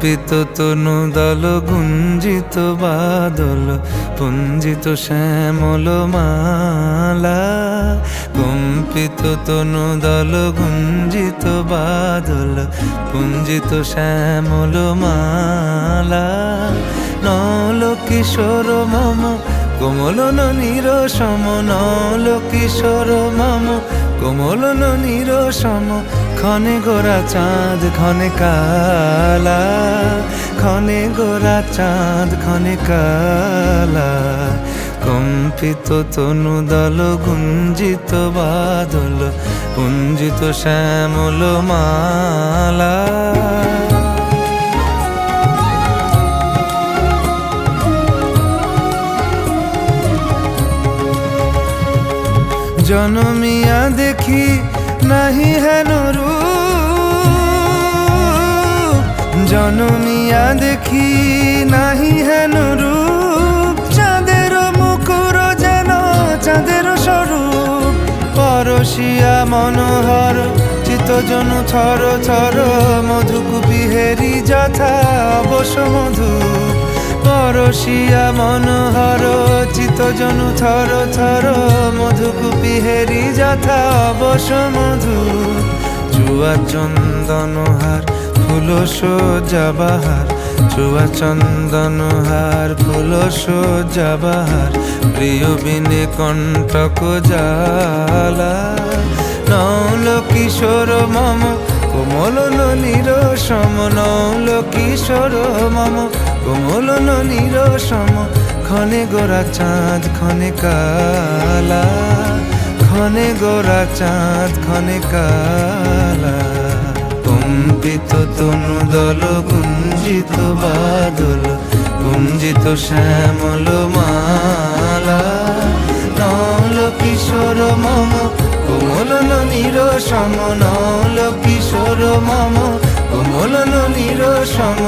কম্পিত তনু দল গুঞ্জিত বাদল পুঞ্জিত শ্যামল মালা। কম্পিত তনু দল গুঞ্জিত বাদল পুঞ্জিত শ্যামল মালা। নল কিশোর মম কোমলন নিরসম, নল কিশোর মম কোমলন নিরসম। ক্ষণে গোরা চাঁদ ক্ষণে কালা, ক্ষণে গোরা চাঁদ ক্ষণে কালা। কম্পিত তনু দল গুঞ্জিত বাদল পুঞ্জিত শ্যামল মালা। জনমিয়া দেখি নাহি হেন রূপ, জনমিয়া দেখি নাহি হেন রূপ। চাঁদের মুকুর যেন চাঁদের স্বরূপ, পরশিয়া মনোহর চিত্তজনু থর থর। মধুকুপি হেরি যথা অবশ মধু, পরশিয়া মনোহর চিত্তজনু থর থর। মধুকুপি হেরি যথা অবশ মধু। চুয়া চন্দনহার ফুল সজ্জা বাহার, চুয়া চন্দনহার ফুল সজ্জা বাহার। প্রিয় বিনে কণ্টক জ্বালা। নল কিশোর মম কোমলন নিরসম, নল কিশোর মম কোমলন নিরসম। ক্ষণে গোরা চাঁদ ক্ষণে কালা, ক্ষণে গোরা চাঁদ ক্ষণে কালা। কম্পিত তনু দল গুঞ্জিত বাদল গুঞ্জিত শ্যামল মালা। নল কিশোর মম কোমলন নিরসম, নল কিশোর মম কোমলন নিরসম।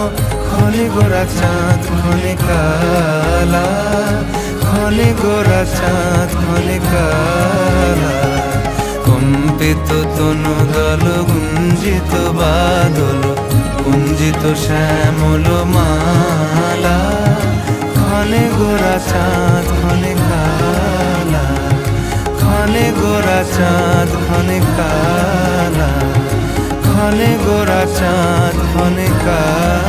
ক্ষণে গোরা চাঁদ ক্ষণে কালা, ক্ষণে গোরা চাঁদ ক্ষণে কালা। কম্পিত তনু দল গুঞ্জিত বাদল গুঞ্জিত শ্যামল মালা। ক্ষণে গোরা চাঁদ ক্ষণে কালা, ক্ষণে গোরা চাঁদ ক্ষণে কালা, ক্ষণে গোরা চাঁদ ক্ষণে কালা।